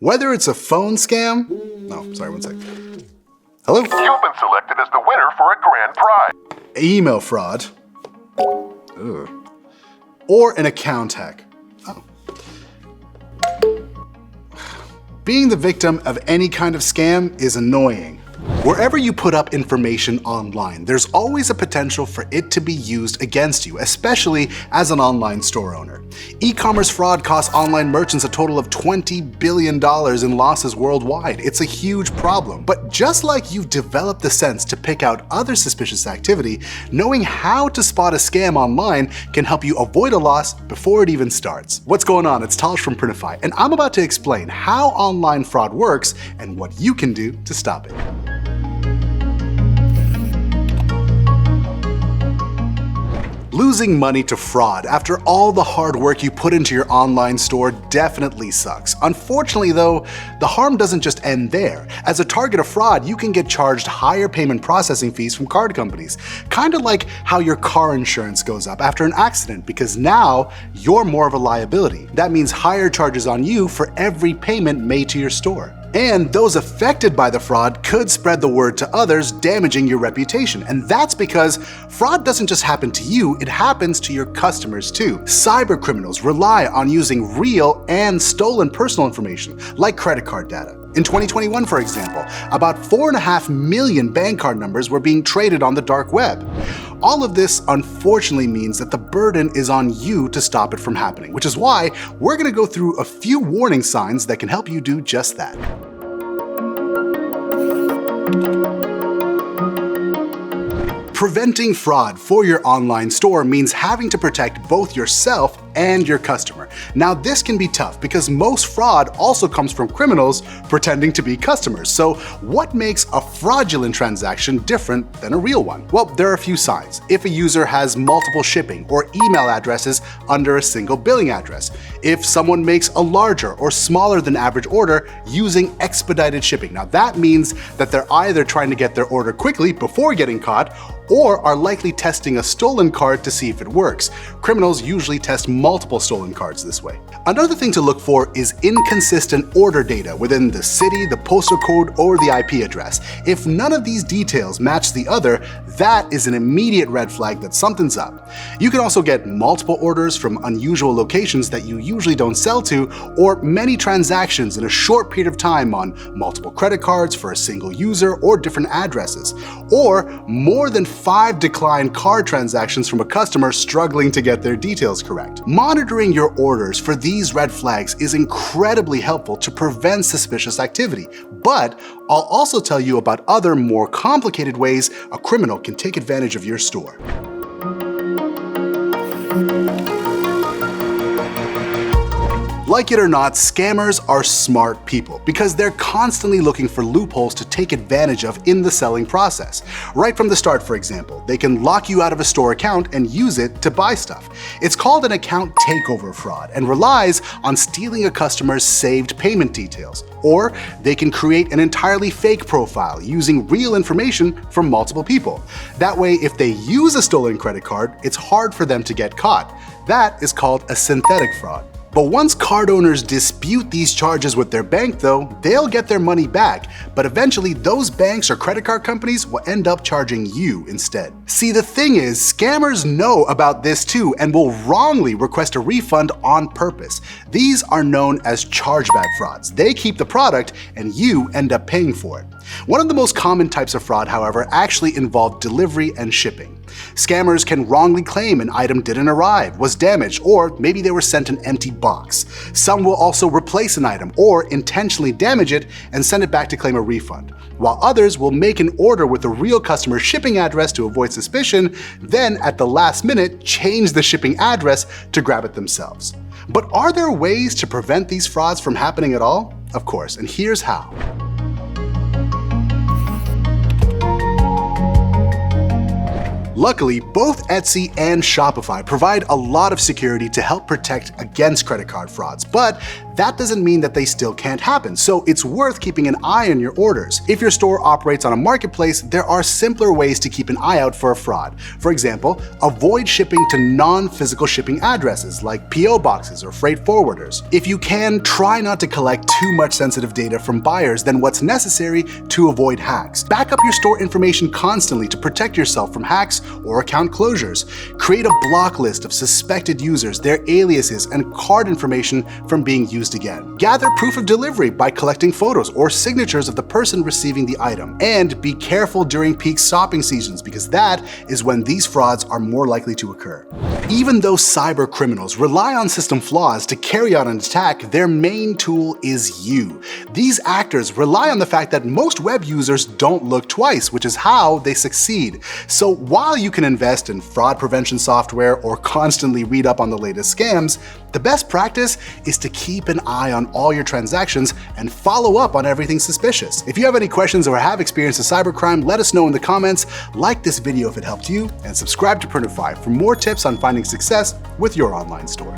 Whether it's a phone scam, sorry, one sec. Hello? You've been selected as the winner for a grand prize. Email fraud. Ugh. Or an account hack. Oh. Being the victim of any kind of scam is annoying. Wherever you put up information online, there's always a potential for it to be used against you, especially as an online store owner. E-commerce fraud costs online merchants a total of $20 billion in losses worldwide. It's a huge problem. But just like you've developed the sense to pick out other suspicious activity, knowing how to spot a scam online can help you avoid a loss before it even starts. What's going on? It's Talish from Printify, and I'm about to explain how online fraud works and what you can do to stop it. Losing money to fraud after all the hard work you put into your online store definitely sucks. Unfortunately though, the harm doesn't just end there. As a target of fraud, you can get charged higher payment processing fees from card companies. Kinda like how your car insurance goes up after an accident because now you're more of a liability. That means higher charges on you for every payment made to your store. And those affected by the fraud could spread the word to others, damaging your reputation. And that's because fraud doesn't just happen to you, it happens to your customers too. Cyber criminals rely on using real and stolen personal information, like credit card data. In 2021, for example, about 4.5 million bank card numbers were being traded on the dark web. All of this unfortunately means that the burden is on you to stop it from happening, which is why we're going to go through a few warning signs that can help you do just that. Preventing fraud for your online store means having to protect both yourself and your customer. Now this can be tough because most fraud also comes from criminals pretending to be customers. So what makes a fraudulent transaction different than a real one? Well, there are a few signs. If a user has multiple shipping or email addresses under a single billing address, if someone makes a larger or smaller than average order using expedited shipping. Now that means that they're either trying to get their order quickly before getting caught or are likely testing a stolen card to see if it works. Criminals usually test multiple stolen cards this way. Another thing to look for is inconsistent order data within the city, the postal code, or the IP address. If none of these details match the other, that is an immediate red flag that something's up. You can also get multiple orders from unusual locations that you usually don't sell to, or many transactions in a short period of time on multiple credit cards for a single user or different addresses, or more than 5 declined card transactions from a customer struggling to get their details correct. Monitoring your orders for these red flags is incredibly helpful to prevent suspicious activity, but I'll also tell you about other more complicated ways a criminal can take advantage of your store. Like it or not, scammers are smart people because they're constantly looking for loopholes to take advantage of in the selling process. Right from the start, for example, they can lock you out of a store account and use it to buy stuff. It's called an account takeover fraud and relies on stealing a customer's saved payment details. Or they can create an entirely fake profile using real information from multiple people. That way, if they use a stolen credit card, it's hard for them to get caught. That is called a synthetic fraud. But once card owners dispute these charges with their bank though, they'll get their money back, but eventually those banks or credit card companies will end up charging you instead. See, the thing is, scammers know about this too and will wrongly request a refund on purpose. These are known as chargeback frauds. They keep the product and you end up paying for it. One of the most common types of fraud, however, actually involve delivery and shipping. Scammers can wrongly claim an item didn't arrive, was damaged, or maybe they were sent an empty box. Some will also replace an item or intentionally damage it and send it back to claim a refund, while others will make an order with a real customer's shipping address to avoid suspicion, then at the last minute change the shipping address to grab it themselves. But are there ways to prevent these frauds from happening at all? Of course, and here's how. Luckily, both Etsy and Shopify provide a lot of security to help protect against credit card frauds, but that doesn't mean that they still can't happen, so it's worth keeping an eye on your orders. If your store operates on a marketplace, there are simpler ways to keep an eye out for a fraud. For example, avoid shipping to non-physical shipping addresses like PO boxes or freight forwarders. If you can, try not to collect too much sensitive data from buyers than what's necessary to avoid hacks. Back up your store information constantly to protect yourself from hacks or account closures. Create a block list of suspected users, their aliases, and card information from being used again. Gather proof of delivery by collecting photos or signatures of the person receiving the item. And be careful during peak shopping seasons, because that is when these frauds are more likely to occur. Even though cyber criminals rely on system flaws to carry out an attack, their main tool is you. These actors rely on the fact that most web users don't look twice, which is how they succeed. So while you can invest in fraud prevention software or constantly read up on the latest scams, the best practice is to keep an eye on all your transactions and follow up on everything suspicious. If you have any questions or have experienced a cybercrime, let us know in the comments, like this video if it helped you, and subscribe to Printify for more tips on finding success with your online store.